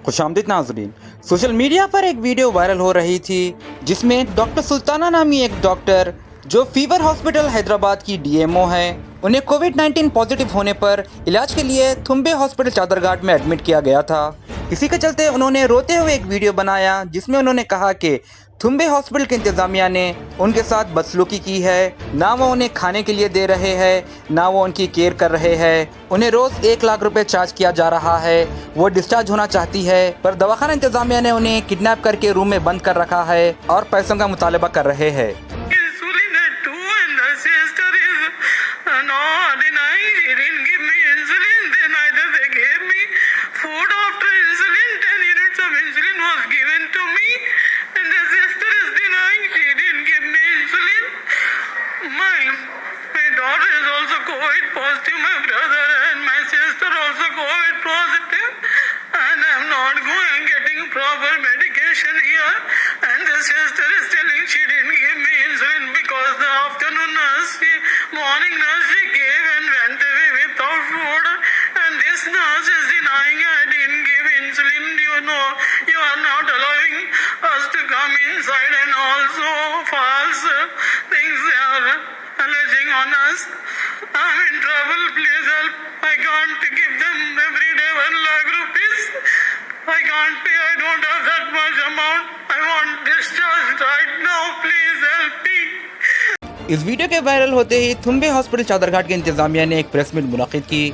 खुशामदीद नाज़रीन। Social media पर एक वीडियो वायरल हो रही थी जिसमें डॉक्टर सुल्ताना नामी एक डॉक्टर जो फीवर हॉस्पिटल हैदराबाद की डीएमओ है, उन्हें कोविड-19 पॉजिटिव होने पर इलाज के लिए थुम्बे हॉस्पिटल चादरघाट में एडमिट किया गया था। इसी के चलते उन्होंने रोते हुए एक वीडियो बनाया जिसमें उन्होंने कहा कि थुम्बे हॉस्पिटल के इंतज़ामिया ने उनके साथ बदसलूकी की है, ना वो उन्हें खाने के लिए दे रहे हैं, ना वो उनकी केयर कर रहे हैं। उन्हें रोज़ 1 लाख रुपए चार्ज किया जा रहा है। वो डिस्चार्ज होना चाहती है पर दवाखाना इंतज़ामिया ने उन्हें किडनैप करके रूम में बंद कर रखा है और पैसों का मुतालबा कर रहे हैं। Positive, my brother and my sister also COVID positive, and I'm not going getting proper medication here. And the sister is telling she didn't give me insulin because the afternoon nurse, morning nurse, she gave and went away without food. And this nurse is denying I didn't give insulin. You know, you are not allowing us to come inside, and also false things they are alleging on us. I'm in trouble, please help. I can't give them every day 1 lakh rupees. I can't pay, I don't have that much amount. I want discharge right now, please help me. इस video के viral होते ही Thumbay hospital Chadarghat के इंतजामिया ने एक press meet मुनक्किद की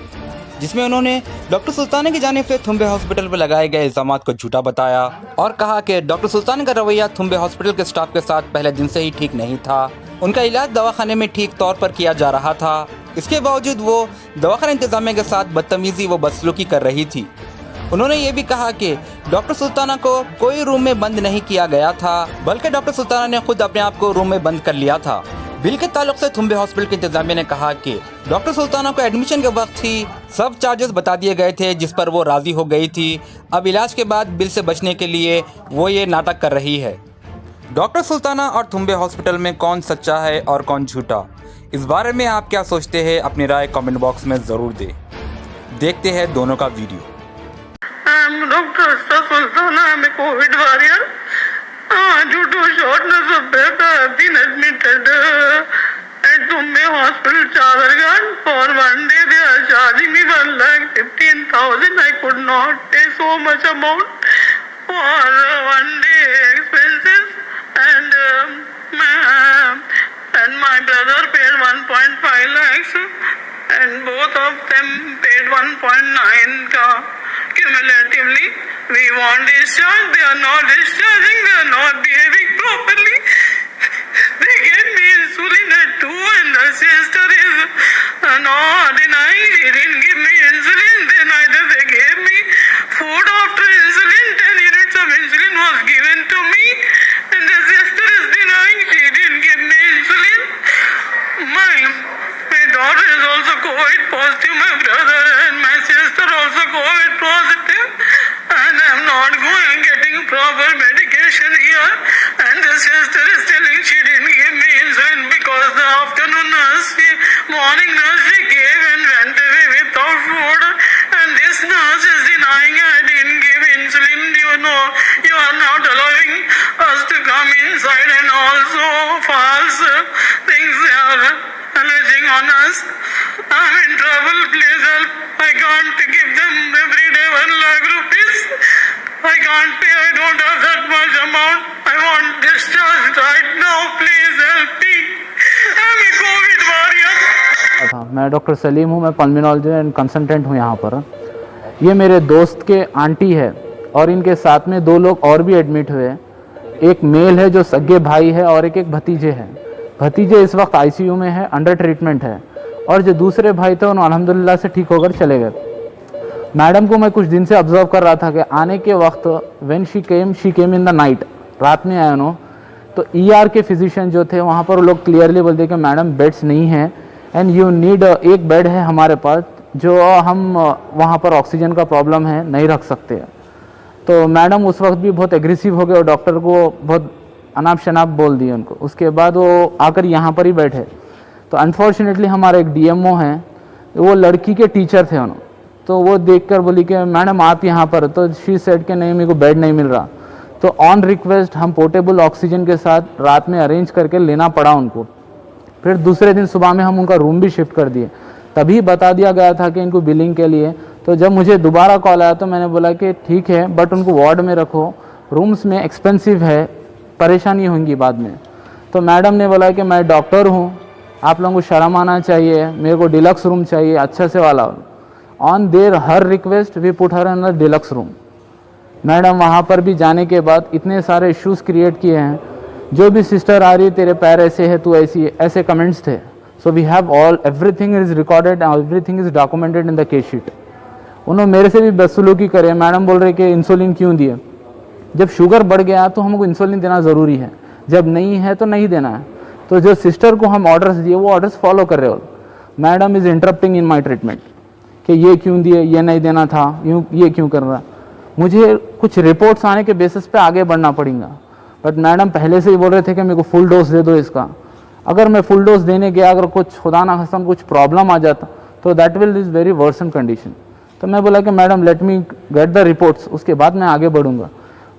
जिसमें उन्होंने डॉक्टर सुल्ताना की जानिब से थुम्बे हॉस्पिटल पर लगाए गए इल्ज़ाम को झूठा बताया और कहा कि डॉक्टर सुल्ताना का रवैया थुम्बे हॉस्पिटल के स्टाफ के साथ पहले दिन से ही ठीक नहीं था। उनका इलाज दवाखाने में ठीक तौर पर किया जा रहा था, इसके बावजूद वो दवाखाना इंतजामिया के साथ बदतमीज़ी व बदसलूकी कर रही थी। उन्होंने ये भी कहा कि डॉक्टर सुल्ताना को कोई रूम में बंद नहीं किया गया था, बल्कि डॉक्टर सुल्ताना ने खुद अपने आप को रूम में बंद कर लिया था। बिल के ताल्लुक से थुम्बे हॉस्पिटल के इंतजामिया ने कहा कि डॉक्टर सुल्ताना को एडमिशन के वक्त ही सब चार्जेस बता दिए गए थे जिस पर वो राज़ी हो गई थी। अब इलाज के बाद बिल से बचने के लिए वो ये नाटक कर रही है। डॉक्टर सुल्ताना और थुम्बे हॉस्पिटल में कौन सच्चा है और कौन झूठा, इस बारे में आप क्या सोचते हैं? अपनी राय कमेंट बॉक्स में ज़रूर दें। देखते हैं दोनों का video. Doctor Sultana, I'm a COVID warrior. Due to shortness of breath, I have been admitted at Thumbe Hospital, Chadargarh. For 1 day, they are charging me 1,15,000. I could not pay so much amount for 1 day expenses, and my brother paid 1.5 lakhs, and both of them paid 1.9 cumulatively. We want discharge. They are not discharging. They are not behaving properly. They gave me insulin at 2, and the sister is not denying she didn't give me insulin. Then either they gave me food after insulin. 10 units of insulin was given to me, and the sister is denying she didn't give me insulin. My daughter is also COVID positive. My brother and my sister also COVID positive. And I'm not going getting proper medication here. And the sister is telling she didn't give me insulin because the afternoon nurse, morning nurse, she gave and went away without food. And this nurse is denying I didn't give insulin. You know, you are not allowing us to come inside, and also false things they are alleging on us. I'm in trouble, please help. I can't give them every day 1 lakh rupees. I can't pay, I don't have that much amount. I want discharge right now, please help me. I'm a COVID warrior. मैं doctor Salim हूँ, मैं pulmonology and consultant हूँ यहाँ पर। ये मेरे दोस्त के आंटी है और इनके साथ में 2 लोग और भी एडमिट हुए। एक मेल है जो सगे भाई है और एक भतीजे हैं। भतीजे इस वक्त आईसीयू में है, अंडर ट्रीटमेंट है, और जो दूसरे भाई थे उन्होंने अल्हम्दुलिल्लाह से ठीक होकर चले गए। मैडम को मैं कुछ दिन से ऑब्जर्व कर रहा था कि आने के वक्त when she came in the night, रात में आया उन्होंने, तो ईआर के फिजिशियन जो थे वहाँ पर वो लोग क्लियरली बोलते कि मैडम बेड्स नहीं हैं एंड यू नीड एक बेड है हमारे पास जो हम वहाँ पर ऑक्सीजन का प्रॉब्लम है नहीं रख सकते। तो मैडम उस वक्त भी बहुत एग्रेसिव हो गए और डॉक्टर को बहुत अनाप शनाप बोल दिए उनको। उसके बाद वो आकर यहाँ पर ही बैठे। तो अनफॉर्चुनेटली हमारा एक डीएमओ हैं, वो लड़की के टीचर थे उन्होंने, तो वो देखकर बोली कि मैडम आप यहाँ पर, तो शी सेड कि नहीं मेरे को बेड नहीं मिल रहा। तो ऑन रिक्वेस्ट हम पोर्टेबल ऑक्सीजन के साथ रात में अरेंज करके लेना पड़ा उनको। फिर दूसरे दिन सुबह में हम उनका रूम भी शिफ्ट कर दिए। तभी बता दिया गया था कि इनको बिलिंग के लिए। तो जब मुझे दोबारा कॉल आया तो मैंने बोला कि ठीक है बट उनको वार्ड में रखो, रूम्स में एक्सपेंसिव है, परेशानी होंगी बाद में। तो मैडम ने बोला कि मैं डॉक्टर हूँ, आप लोगों को शर्म आना चाहिए, मेरे को डिलक्स रूम चाहिए अच्छे से वाला। On there her request we put her in deluxe room. Madam वहाँ पर भी जाने के बाद इतने सारे इश्यूज़ क्रिएट किए हैं, जो भी सिस्टर आ रही तेरे पैर ऐसे है तू ऐसी है, ऐसे कमेंट्स थे। So we have all everything is recorded and everything is documented in the case sheet. उन्होंने मेरे से भी बदसलूकी करे। मैडम बोल रहे कि इंसुलिन क्यों दिए, जब शुगर बढ़ गया तो हमको इंसुलिन देना ज़रूरी है, जब नहीं है तो नहीं देना है। तो जो सिस्टर को हम ऑर्डर्स दिए वो ऑर्डर्स फॉलो कर रहे हो। Madam is interrupting in my treatment कि ये क्यों दिए, ये नहीं देना था, यूँ ये क्यों कर रहा। मुझे कुछ रिपोर्ट्स आने के बेसिस पे आगे बढ़ना पड़ेगा। बट मैडम पहले से ही बोल रहे थे कि मेरे को फुल डोज दे दो इसका। अगर मैं फुल डोज देने गया, अगर कुछ खुदा ना खास्ता कुछ प्रॉब्लम आ जाता तो that will is very worsen condition. तो मैं बोला कि madam let me get the reports, उसके बाद मैं आगे बढ़ूंगा।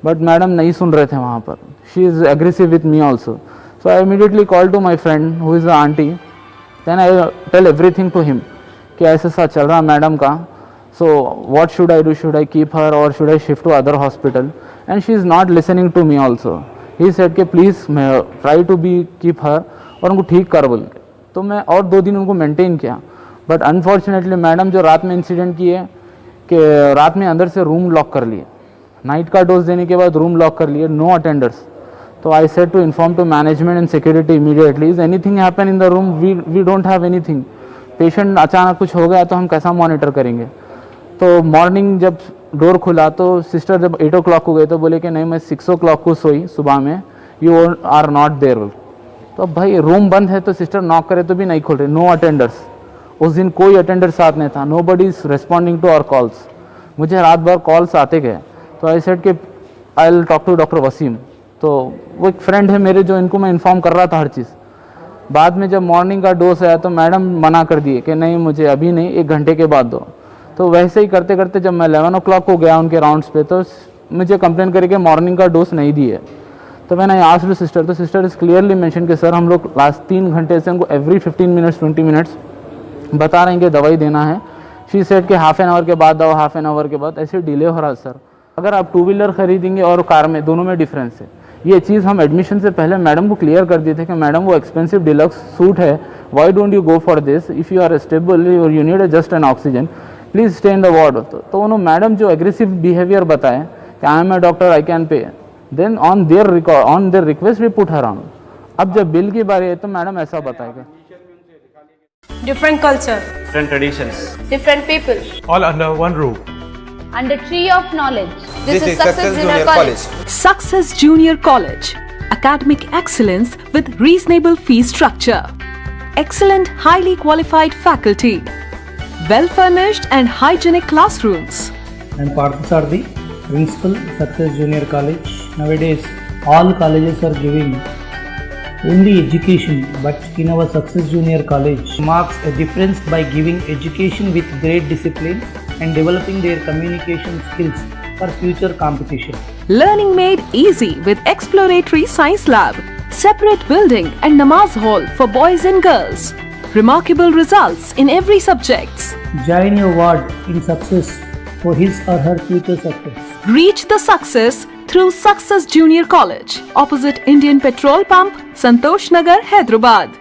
बट मैडम नहीं सुन रहे थे वहाँ पर। She is aggressive with me also. So I immediately call to my friend who is the aunty, then I tell everything to him कि ऐसा सा चल रहा मैडम का। So what should I do? Should I keep her or should I shift to other hospital? And she is not listening to me also. He said कि please try to be keep her और उनको ठीक कर बोल। तो मैं और 2 दिन उनको मेंटेन किया। बट अनफॉर्चुनेटली मैडम जो रात में इंसिडेंट किए कि रात में अंदर से रूम लॉक कर लिए, नाइट का डोज देने के बाद रूम लॉक कर लिए, नो अटेंडर्स। तो I said to inform to management and security immediately, is anything happen in the room, we don't have anything. Patient अचानक कुछ हो गया तो हम कैसा मॉनिटर करेंगे। तो मॉर्निंग जब डोर खुला तो सिस्टर जब 8 o'clock को गए तो बोले कि नहीं मैं 6 o'clock को सोई सुबह में, यू आर नॉट देयर। तो भाई रूम बंद है तो सिस्टर नॉक करे तो भी नहीं खोल रहे, नो अटेंडर्स। उस दिन कोई अटेंडर साथ नहीं था, nobody is responding to our calls. मुझे रात भर कॉल्स आते गए। तो आई सेड कि I will talk to doctor Waseem. तो वो एक फ्रेंड है मेरे जो इनको मैं इन्फॉर्म कर रहा था हर चीज़। बाद में जब मॉर्निंग का डोज आया तो मैडम मना कर दिए कि नहीं मुझे अभी नहीं, 1 घंटे के बाद दो। तो वैसे ही करते करते जब मैं 11 o'clock को गया उनके राउंड्स पे तो मुझे कंप्लेन करके मॉर्निंग का डोज नहीं दिए। तो मैंने आस्क्ड टू सिस्टर, तो सिस्टर इज क्लियरली मेंशन कि सर हम लोग लास्ट 3 घंटे से उनको एवरी 15 मिनट्स 20 मिनट्स बता रहे हैं कि दवाई देना है। शी सेड कि हाफ एन आवर के बाद दो, हाफ एन आवर के बाद, ऐसे डिले हो रहा है सर। अगर आप 2 व्हीलर खरीदेंगे और कार में, दोनों में डिफरेंस है। ये चीज़ हम एडमिशन से पहले मैडम को क्लियर कर दिए थे कि मैडम वो एक्सपेंसिव डिलक्स सूट है, why don't you go for this, if you are stable और you need just an oxygen please stay in the ward. तो उन्होंने मैडम जो एग्रेसिव बिहेवियर बताए कि I am a doctor I can pay, then on their request we put her on. अब जब bill की बारी है तो मैडम ऐसा बताएगा। Different culture, different traditions, different people, all under one roof. Under tree of knowledge. This is Success Junior College. Success Junior College. Academic excellence with reasonable fee structure. Excellent, highly qualified faculty. Well-furnished and hygienic classrooms. And Parthasarthi, Principal, Success Junior College. Nowadays, all colleges are giving only education, but in our Success Junior College marks a difference by giving education with great discipline and developing their communication skills for future competition. Learning made easy with exploratory science lab, separate building and namaz hall for boys and girls. Remarkable results in every subject. Join your ward in success for his or her future success. Reach the success through Success Junior College, opposite Indian Petrol Pump, Santosh Nagar, Hyderabad.